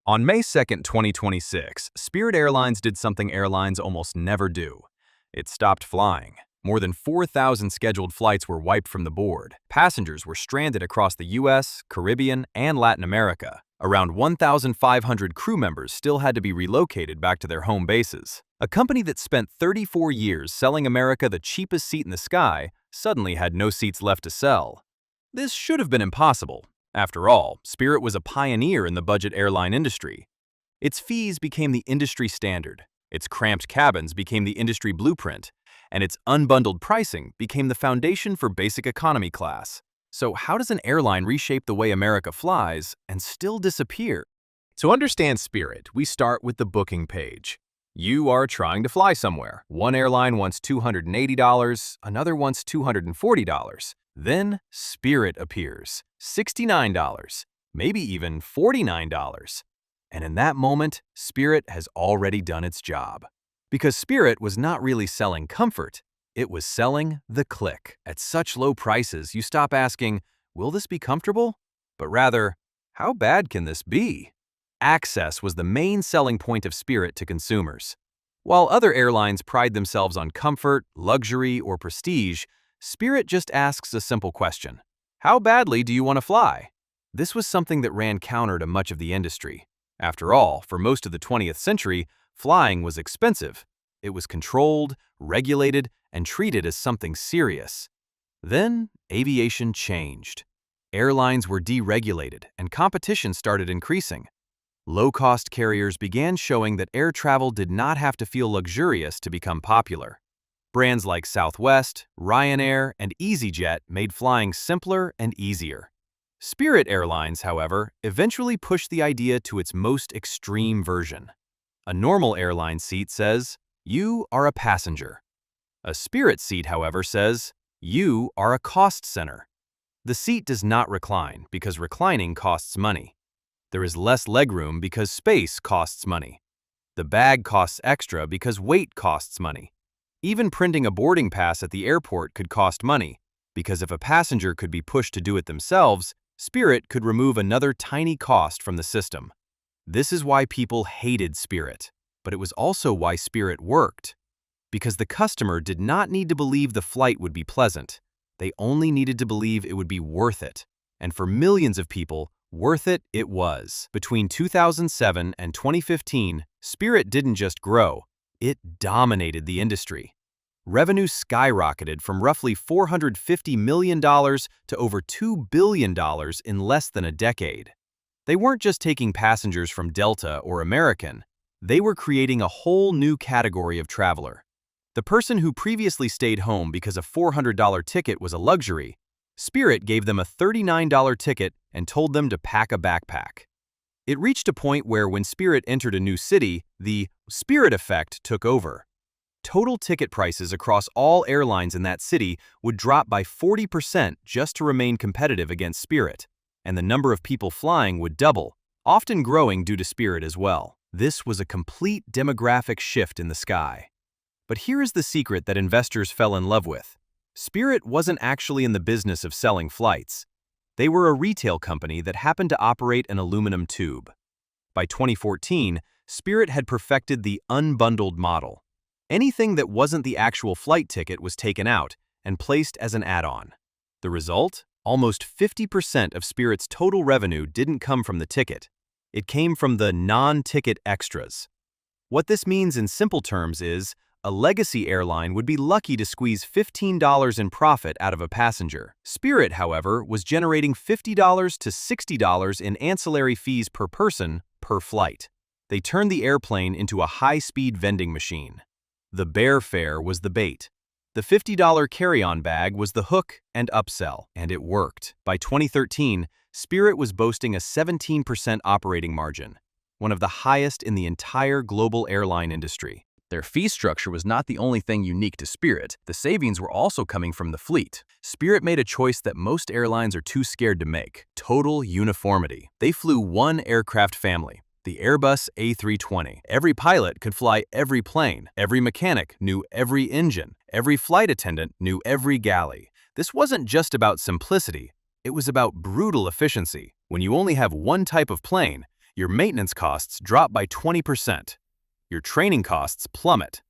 On May 2nd, 2026, Spirit Airlines did something airlines almost never do. It stopped flying. More than 4,000 scheduled flights were wiped from the board. Passengers were stranded across the US, Caribbean, and Latin America. Around 1,500 crew members still had to be relocated back to their home bases. A company that spent 34 years selling America the cheapest seat in the sky suddenly had no seats left to sell. This should have been impossible. After all, Spirit was a pioneer in the budget airline industry. Its fees became the industry standard, its cramped cabins became the industry blueprint, and its unbundled pricing became the foundation for basic economy class. So how does an airline reshape the way America flies and still disappear? To understand Spirit, we start with the booking page. You are trying to fly somewhere. One airline wants $280, another wants $240. Then Spirit appears, $69, maybe even $49. And in that moment, Spirit has already done its job. Because Spirit was not really selling comfort, it was selling the click. At such low prices, you stop asking, will this be comfortable? But rather, how bad can this be? Access was the main selling point of Spirit to consumers. While other airlines pride themselves on comfort, luxury, or prestige, Spirit just asks a simple question. How badly do you want to fly? This was something that ran counter to much of the industry. After all, for most of the 20th century, flying was expensive. It was controlled, regulated, and treated as something serious. Then, aviation changed. Airlines were deregulated, and competition started increasing. Low-cost carriers began showing that air travel did not have to feel luxurious to become popular. Brands like Southwest, Ryanair, and EasyJet made flying simpler and easier. Spirit Airlines, however, eventually pushed the idea to its most extreme version. A normal airline seat says, "You are a passenger." A Spirit seat, however, says, "You are a cost center." The seat does not recline because reclining costs money. There is less legroom because space costs money. The bag costs extra because weight costs money. Even printing a boarding pass at the airport could cost money, because if a passenger could be pushed to do it themselves, Spirit could remove another tiny cost from the system. This is why people hated Spirit, but it was also why Spirit worked. Because the customer did not need to believe the flight would be pleasant. They only needed to believe it would be worth it. And for millions of people, worth it was. Between 2007 and 2015, Spirit didn't just grow, it dominated the industry. Revenue skyrocketed from roughly $450 million to over $2 billion in less than a decade. They weren't just taking passengers from Delta or American, they were creating a whole new category of traveler. The person who previously stayed home because a $400 ticket was a luxury, Spirit gave them a $39 ticket and told them to pack a backpack. It reached a point where when Spirit entered a new city, the Spirit effect took over. Total ticket prices across all airlines in that city would drop by 40% just to remain competitive against Spirit, and the number of people flying would double, often growing due to Spirit as well. This was a complete demographic shift in the sky. But here is the secret that investors fell in love with. Spirit wasn't actually in the business of selling flights. They were a retail company that happened to operate an aluminum tube. By 2014, Spirit had perfected the unbundled model. Anything that wasn't the actual flight ticket was taken out and placed as an add-on. The result? Almost 50% of Spirit's total revenue didn't come from the ticket. It came from the non-ticket extras. What this means in simple terms is, a legacy airline would be lucky to squeeze $15 in profit out of a passenger. Spirit, however, was generating $50 to $60 in ancillary fees per person, per flight. They turned the airplane into a high-speed vending machine. The bear fare was the bait. The $50 carry-on bag was the hook and upsell, and it worked. By 2013, Spirit was boasting a 17% operating margin, one of the highest in the entire global airline industry. Their fee structure was not the only thing unique to Spirit. The savings were also coming from the fleet. Spirit made a choice that most airlines are too scared to make: total uniformity. They flew one aircraft family, the Airbus A320. Every pilot could fly every plane. Every mechanic knew every engine. Every flight attendant knew every galley. This wasn't just about simplicity. It was about brutal efficiency. When you only have one type of plane, Your maintenance costs drop by 20%. Your training costs plummet.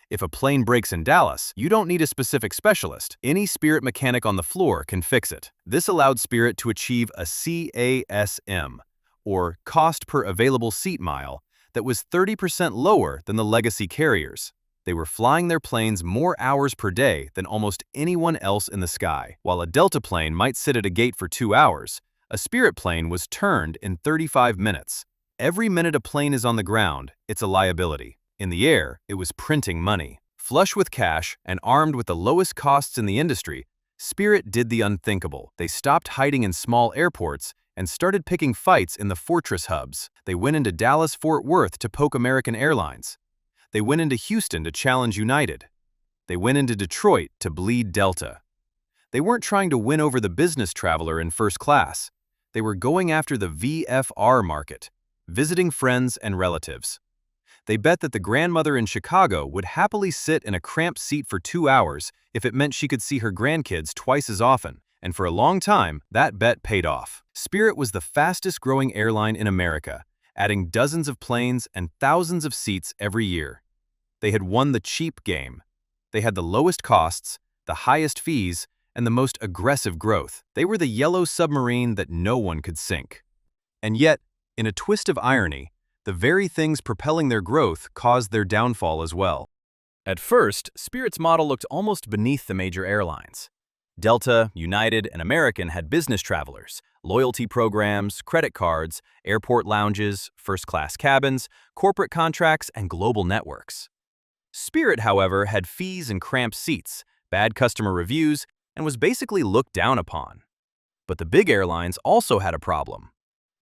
If a plane breaks in Dallas, you don't need a specific specialist. Any Spirit mechanic on the floor can fix it. This allowed Spirit to achieve a CASM, or cost per available seat mile, that was 30% lower than the legacy carriers. They were flying their planes more hours per day than almost anyone else in the sky. While a Delta plane might sit at a gate for 2 hours, a Spirit plane was turned in 35 minutes. Every minute a plane is on the ground, it's a liability. In the air, it was printing money. Flush with cash and armed with the lowest costs in the industry, Spirit did the unthinkable. They stopped hiding in small airports and started picking fights in the fortress hubs. They went into Dallas-Fort Worth to poke American Airlines. They went into Houston to challenge United. They went into Detroit to bleed Delta. They weren't trying to win over the business traveler in first class. They were going after the VFR market, visiting friends and relatives. They bet that the grandmother in Chicago would happily sit in a cramped seat for 2 hours if it meant she could see her grandkids twice as often, and for a long time, that bet paid off. Spirit was the fastest-growing airline in America, adding dozens of planes and thousands of seats every year. They had won the cheap game. They had the lowest costs, the highest fees, and the most aggressive growth. They were the yellow submarine that no one could sink. And yet, in a twist of irony, the very things propelling their growth caused their downfall as well. At first, Spirit's model looked almost beneath the major airlines. Delta, United, and American had business travelers, loyalty programs, credit cards, airport lounges, first-class cabins, corporate contracts, and global networks. Spirit, however, had fees and cramped seats, bad customer reviews, and was basically looked down upon. But the big airlines also had a problem.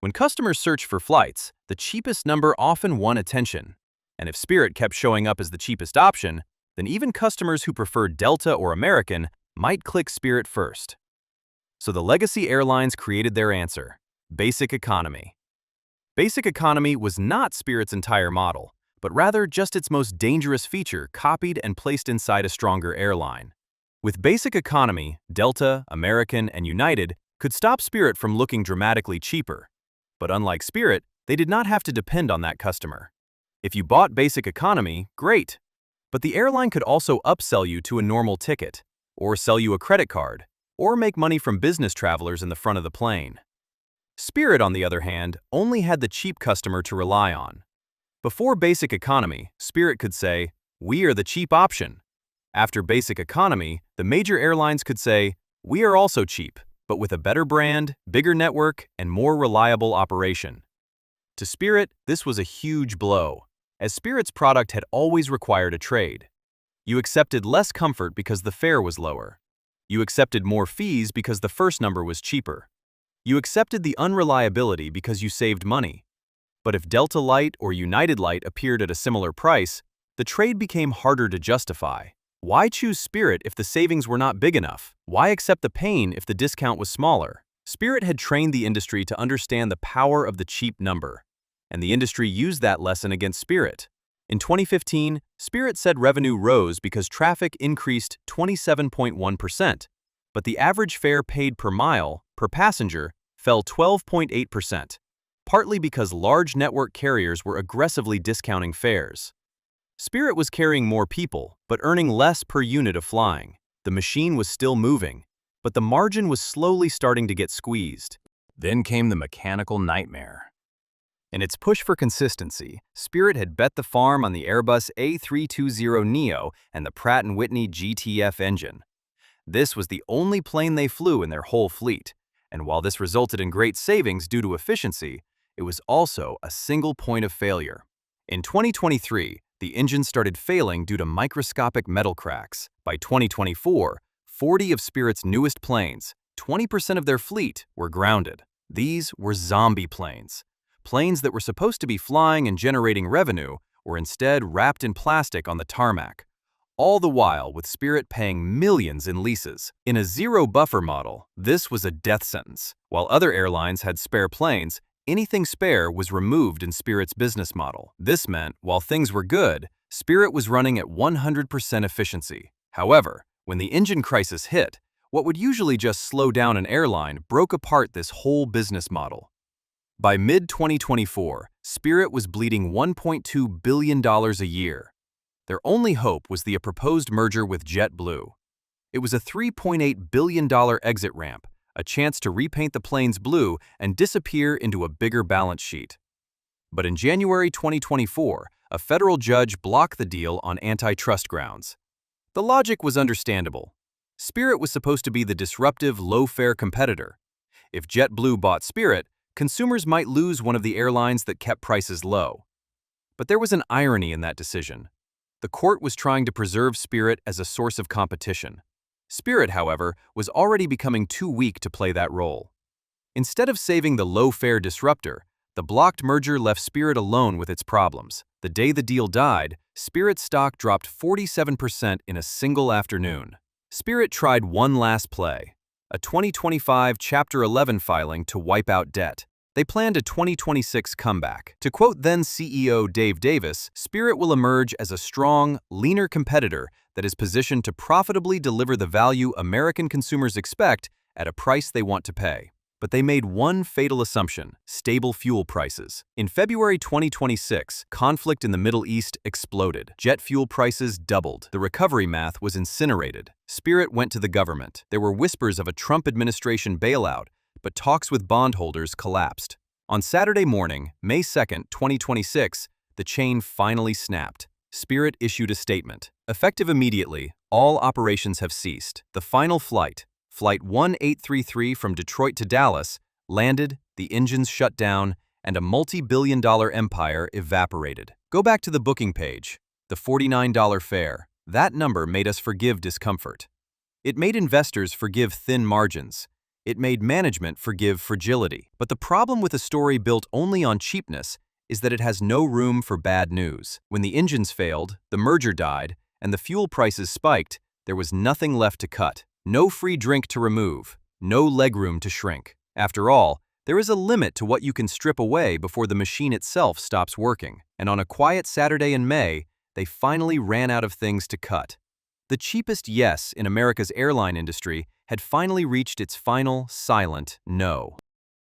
When customers searched for flights, the cheapest number often won attention. And if Spirit kept showing up as the cheapest option, then even customers who preferred Delta or American might click Spirit first. So the legacy airlines created their answer: basic economy. Basic economy was not Spirit's entire model, but rather just its most dangerous feature copied and placed inside a stronger airline. With basic economy, Delta, American, and United could stop Spirit from looking dramatically cheaper. But unlike Spirit, they did not have to depend on that customer. If you bought basic economy, great. But the airline could also upsell you to a normal ticket, or sell you a credit card, or make money from business travelers in the front of the plane. Spirit, on the other hand, only had the cheap customer to rely on. Before basic economy, Spirit could say, "We are the cheap option." After basic economy, the major airlines could say, "We are also cheap, but with a better brand, bigger network, and more reliable operation." To Spirit, this was a huge blow, as Spirit's product had always required a trade. You accepted less comfort because the fare was lower. You accepted more fees because the first number was cheaper. You accepted the unreliability because you saved money. But if Delta Light or United Light appeared at a similar price, the trade became harder to justify. Why choose Spirit if the savings were not big enough? Why accept the pain if the discount was smaller? Spirit had trained the industry to understand the power of the cheap number, and the industry used that lesson against Spirit. In 2015, Spirit said revenue rose because traffic increased 27.1%, but the average fare paid per mile, per passenger, fell 12.8%, partly because large network carriers were aggressively discounting fares. Spirit was carrying more people, but earning less per unit of flying. The machine was still moving, but the margin was slowly starting to get squeezed. Then came the mechanical nightmare. In its push for consistency, Spirit had bet the farm on the Airbus A320neo and the Pratt & Whitney GTF engine. This was the only plane they flew in their whole fleet, and while this resulted in great savings due to efficiency, it was also a single point of failure. In 2023, the engine started failing due to microscopic metal cracks. By 2024, 40 of Spirit's newest planes, 20% of their fleet, were grounded. These were zombie planes. Planes that were supposed to be flying and generating revenue were instead wrapped in plastic on the tarmac. All the while with Spirit paying millions in leases. In a zero-buffer model, this was a death sentence. While other airlines had spare planes, anything spare was removed in Spirit's business model. This meant, while things were good, Spirit was running at 100% efficiency. However, when the engine crisis hit, what would usually just slow down an airline broke apart this whole business model. By mid-2024, Spirit was bleeding $1.2 billion a year. Their only hope was the proposed merger with JetBlue. It was a $3.8 billion exit ramp, a chance to repaint the planes blue and disappear into a bigger balance sheet. But in January 2024, a federal judge blocked the deal on antitrust grounds. The logic was understandable. Spirit was supposed to be the disruptive, low-fare competitor. If JetBlue bought Spirit, consumers might lose one of the airlines that kept prices low. But there was an irony in that decision. The court was trying to preserve Spirit as a source of competition. Spirit, however, was already becoming too weak to play that role. Instead of saving the low-fare disruptor, the blocked merger left Spirit alone with its problems. The day the deal died, Spirit stock dropped 47% in a single afternoon. Spirit tried one last play, a 2025 Chapter 11 filing to wipe out debt. They planned a 2026 comeback. To quote then CEO Dave Davis, Spirit will emerge as a strong, leaner competitor that is positioned to profitably deliver the value American consumers expect at a price they want to pay. But they made one fatal assumption: stable fuel prices. In February 2026, conflict in the Middle East exploded. Jet fuel prices doubled. The recovery math was incinerated. Spirit went to the government. There were whispers of a Trump administration bailout, but talks with bondholders collapsed. On Saturday morning, May 2, 2026, the chain finally snapped. Spirit issued a statement. Effective immediately, all operations have ceased. The final flight, Flight 1833 from Detroit to Dallas, landed, the engines shut down, and a multi-billion-dollar empire evaporated. Go back to the booking page. The $49 fare. That number made us forgive discomfort. It made investors forgive thin margins. It made management forgive fragility. But the problem with a story built only on cheapness is that it has no room for bad news. When the engines failed, the merger died, and the fuel prices spiked, there was nothing left to cut. No free drink to remove, no legroom to shrink. After all, there is a limit to what you can strip away before the machine itself stops working. And on a quiet Saturday in May, they finally ran out of things to cut. The cheapest yes in America's airline industry had finally reached its final, silent no.